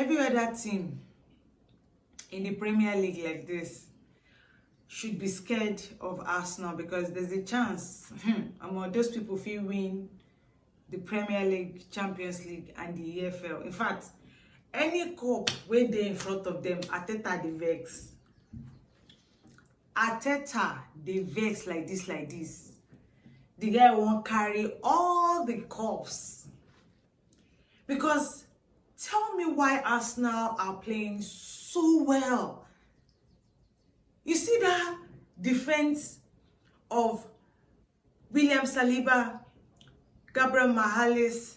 every other team in the Premier League like this should be scared of Arsenal, because there's a chance among those people feel win the Premier League, Champions League, and the EFL. In fact, any cup where they in front of them, Arteta the vex. Arteta the vex like this. The guy won't carry all the cups. Because tell me why Arsenal are playing so well. You see that defense of William Saliba, Gabriel Magalhaes,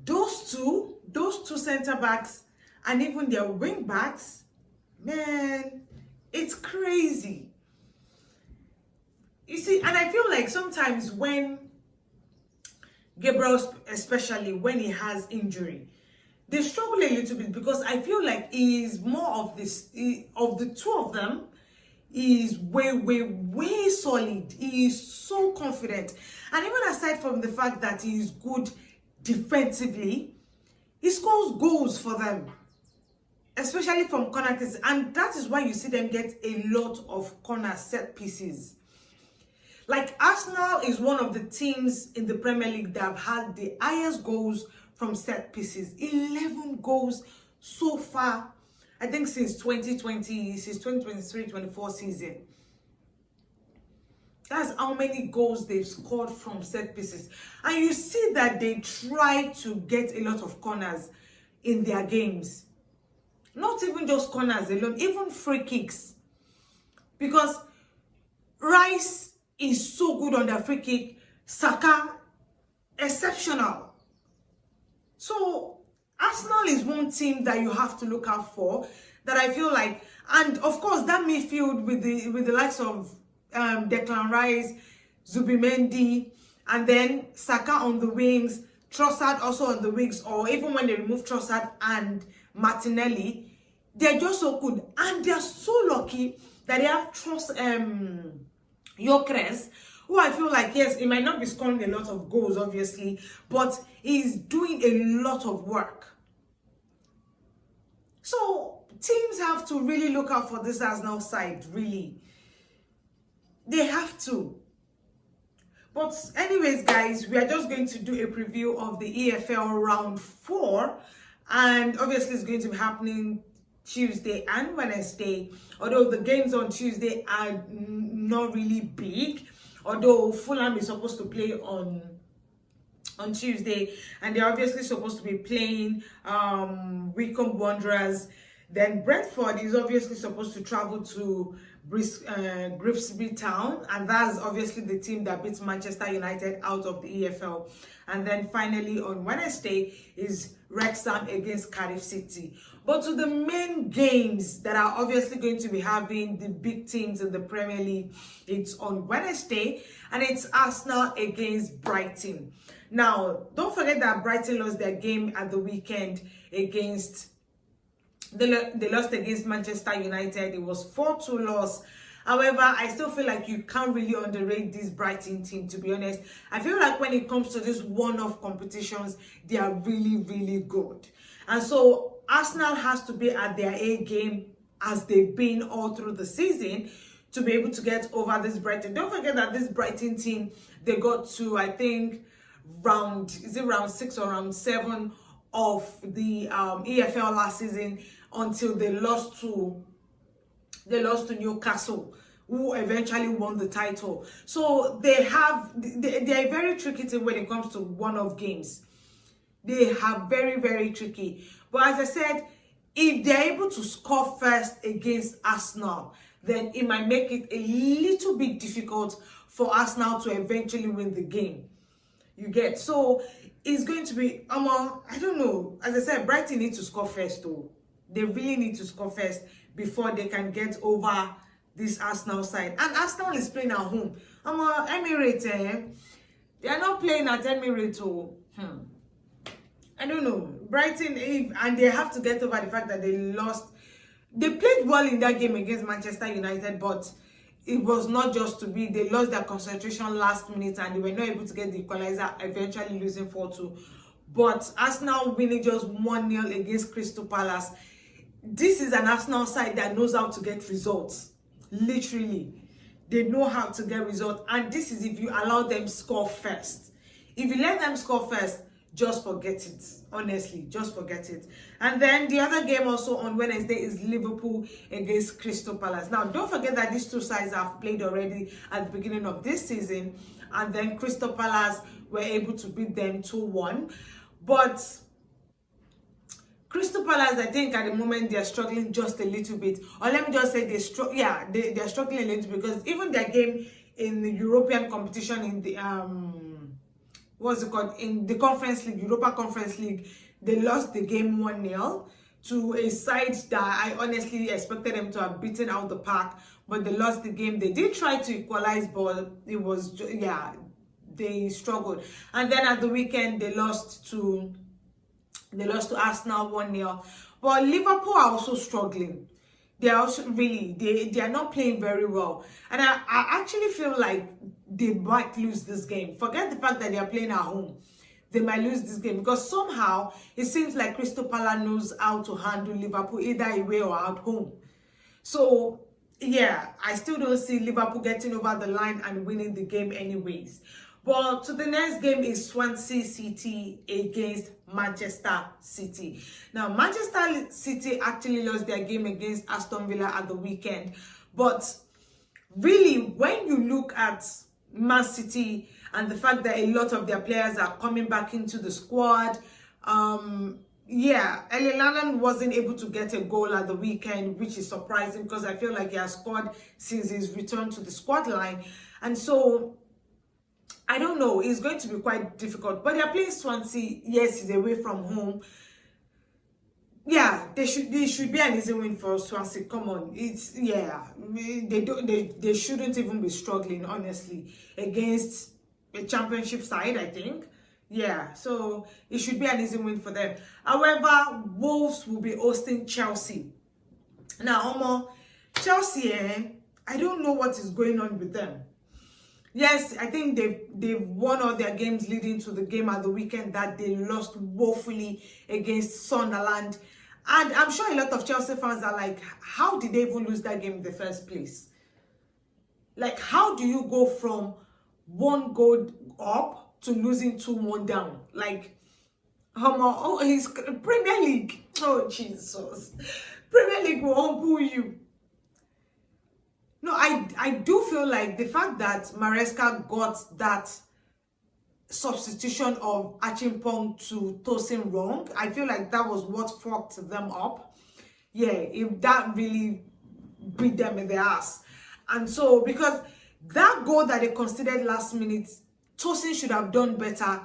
those two center backs, and even their wing backs, man, it's crazy. You see, and I feel like sometimes when Gabriel, especially when he has injury, they struggle a little bit, because I feel like he is more of this, of the two of them, he is way solid. He is so confident. And even aside from the fact that he is good defensively, he scores goals for them, especially from corner kicks. And that is why you see them get a lot of corner set pieces. Like Arsenal is one of the teams in the Premier League that have had the highest goals from set pieces. 11 goals so far, I think since 2020, since 2023-24 season. That's how many goals they've scored from set pieces. And you see that they try to get a lot of corners in their games. Not even just corners alone, even free kicks. Because Rice is so good on the free kick. Saka, exceptional. So Arsenal is one team that you have to look out for, that I feel like, and of course that midfield with the likes of Declan Rice, Zubimendi, and then Saka on the wings, Trossard also on the wings, or even when they remove Trossard and Martinelli, they're just so good, and they're so lucky that they have Gyökeres, who I feel like, yes, he might not be scoring a lot of goals, obviously, but he's doing a lot of work. So teams have to really look out for this Arsenal side, really. They have to. But anyways, guys, we are just going to do a preview of the EFL round 4, and obviously it's going to be happening Tuesday and Wednesday, although the games on Tuesday are not really big, although Fulham is supposed to play on Tuesday, and they're obviously supposed to be playing Wycombe Wanderers. Then Brentford is obviously supposed to travel to Grimsby Town, and that's obviously the team that beats Manchester United out of the EFL. And then finally on Wednesday is Wrexham against Cardiff City. But to the main games that are obviously going to be having the big teams in the Premier League, it's on Wednesday, and it's Arsenal against Brighton. Now, don't forget that Brighton lost their game at the weekend against, they lost against Manchester United. It was 4-2 loss. However, I still feel like you can't really underrate this Brighton team, to be honest. I feel like when it comes to these one-off competitions, they are really good. And so Arsenal has to be at their A game, as they've been all through the season, to be able to get over this Brighton. Don't forget that this Brighton team, they got to, I think, round 6 or round 7 of the EFL last season, until they lost to Newcastle, who eventually won the title. So they are very tricky team when it comes to one-off games. They are very tricky. But as I said, if they're able to score first against Arsenal, then it might make it a little bit difficult for Arsenal to eventually win the game. You get? So it's going to be, I don't know. As I said, Brighton need to score first though. They really need to score first before they can get over this Arsenal side. And Arsenal is playing at home. Emirates, they are not playing at Emirates. I don't know. Brighton, and they have to get over the fact that they lost. They played well in that game against Manchester United, but it was not just to be. They lost their concentration last minute, and they were not able to get the equalizer, eventually losing 4-2. But Arsenal winning just 1-0 against Crystal Palace. This is an Arsenal side that knows how to get results. Literally. They know how to get results. And this is if you allow them score first. If you let them score first, just forget it. Honestly, just forget it. And then the other game also on Wednesday is Liverpool against Crystal Palace. Now, don't forget that these two sides have played already at the beginning of this season. And then Crystal Palace were able to beat them 2-1. But Crystal Palace, I think at the moment they're struggling just a little bit. Or let me just say they're struggling a little bit, because even their game in the European competition in the what's it called, in the Conference League, Europa Conference League, they lost the game 1-0 to a side that I honestly expected them to have beaten out the park, but they lost the game. They did try to equalize, but it was, yeah, they struggled. And then at the weekend they lost to Arsenal 1-0. But Liverpool are also struggling. They are also really, they are not playing very well. And I actually feel like they might lose this game. Forget the fact that they are playing at home. They might lose this game, because somehow it seems like Crystal Palace knows how to handle Liverpool either away or at home. So yeah, I still don't see Liverpool getting over the line and winning the game anyways. But to the next game is Swansea City against Manchester City. Now, Manchester City actually lost their game against Aston Villa at the weekend. But really, when you look at Man City and the fact that a lot of their players are coming back into the squad, yeah, Erling Haaland wasn't able to get a goal at the weekend, which is surprising, because I feel like he has scored since his return to the squad line. And so I don't know, it's going to be quite difficult. But they're playing Swansea. Yes, it's away from home. Yeah, they should be an easy win for Swansea. Come on. It's, yeah, they shouldn't even be struggling, honestly, against a championship side, I think. Yeah, so it should be an easy win for them. However, Wolves will be hosting Chelsea. Now, Chelsea, I don't know what is going on with them. Yes, I think they've won all their games leading to the game at the weekend that they lost woefully against Sunderland. And I'm sure a lot of Chelsea fans are like, how did they even lose that game in the first place? Like, how do you go from 1 goal up to losing 2-1 down? Like, he's Premier League. Oh, Jesus. Premier League will humble you. No, I do feel like the fact that Maresca got that substitution of Achimpong to Tosin wrong, I feel like that was what fucked them up. Yeah, if that really beat them in the ass. And so, because that goal that they considered last minute, Tosin should have done better.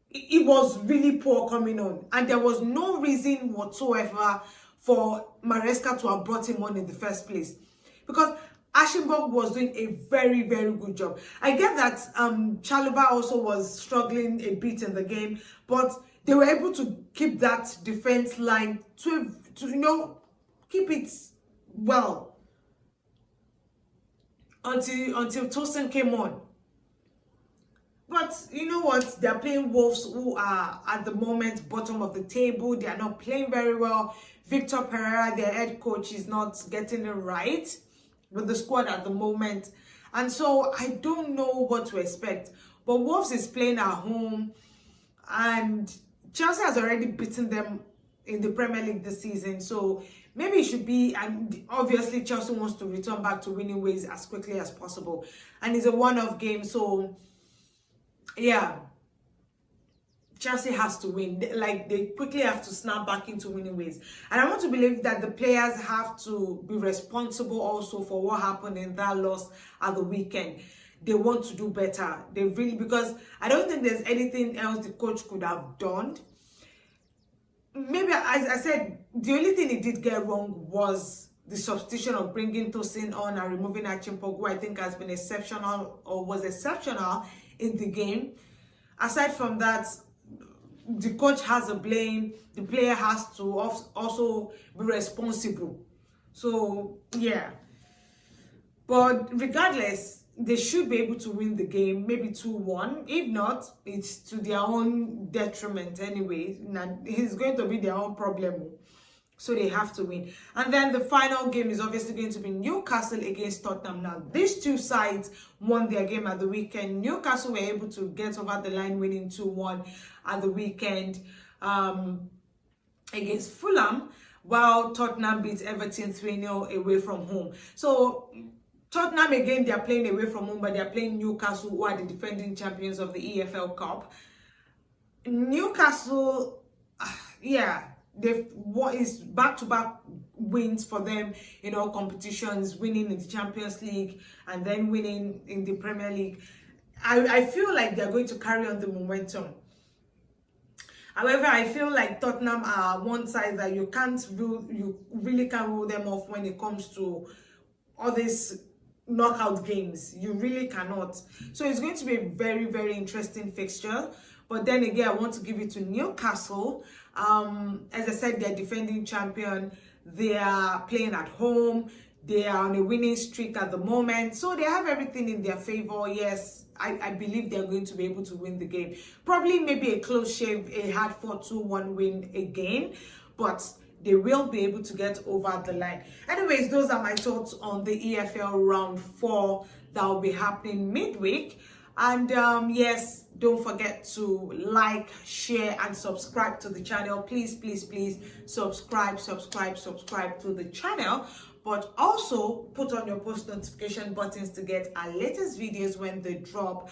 It was really poor coming on. And there was no reason whatsoever for Maresca to have brought him on in the first place. Because Ashenberg was doing a very, very good job. I get that Chalobah also was struggling a bit in the game, but they were able to keep that defense line to you know, keep it well until Tosin came on. But you know what? They're playing Wolves, who are at the moment bottom of the table. They are not playing very well. Victor Pereira, their head coach, is not getting it right with the squad at the moment. And so I don't know what to expect. But Wolves is playing at home, and Chelsea has already beaten them in the Premier League this season. So maybe it should be, and obviously Chelsea wants to return back to winning ways as quickly as possible. And it's a one-off game, so yeah, Chelsea has to win. Like, they quickly have to snap back into winning ways. And I want to believe that the players have to be responsible also for what happened in that loss at the weekend. They want to do better. They really, because I don't think there's anything else the coach could have done. Maybe, as I said, the only thing he did get wrong was the substitution of bringing Tosin on and removing Achimpong, who I think has been exceptional, or was exceptional in the game. Aside from that, the coach has a blame. The player has to also be responsible. So yeah, but regardless, they should be able to win the game, maybe 2-1. If not, it's to their own detriment anyway. It's going to be their own problem. So they have to win. And then the final game is obviously going to be Newcastle against Tottenham. Now, these two sides won their game at the weekend. Newcastle were able to get over the line, winning 2-1 at the weekend against Fulham, while Tottenham beat Everton 3-0 away from home. So Tottenham, again, they're playing away from home, but they're playing Newcastle, who are the defending champions of the EFL Cup. Newcastle, yeah, what is back-to-back wins for them in all competitions, winning in the Champions League and then winning in the Premier League. I feel like they're going to carry on the momentum. However, I feel like Tottenham are one side that you really can't rule them off when it comes to all these knockout games. You really cannot. So it's going to be a very, very interesting fixture. But then again, I want to give it to Newcastle. As I said, they're defending champion. They are playing at home. They are on a winning streak at the moment. So they have everything in their favor. Yes, I believe they're going to be able to win the game. Probably maybe a close shave, a hard 4-2-1 win again. But they will be able to get over the line. Anyways, those are my thoughts on the EFL round 4 that will be happening midweek. And yes, don't forget to like, share, and subscribe to the channel. Please, please, please subscribe to the channel. But also put on your post notification buttons to get our latest videos when they drop.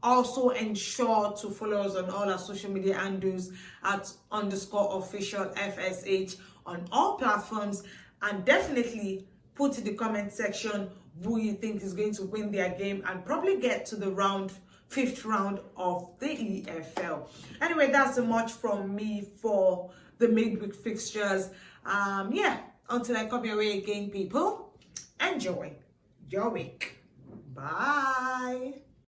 Also ensure to follow us on all our social media handles at _official FSH on all platforms. And definitely put in the comment section who you think is going to win their game and probably get to the 5th round of the EFL. Anyway, that's so much from me for the midweek fixtures. Yeah, until I come your way again, people, enjoy your week. Bye.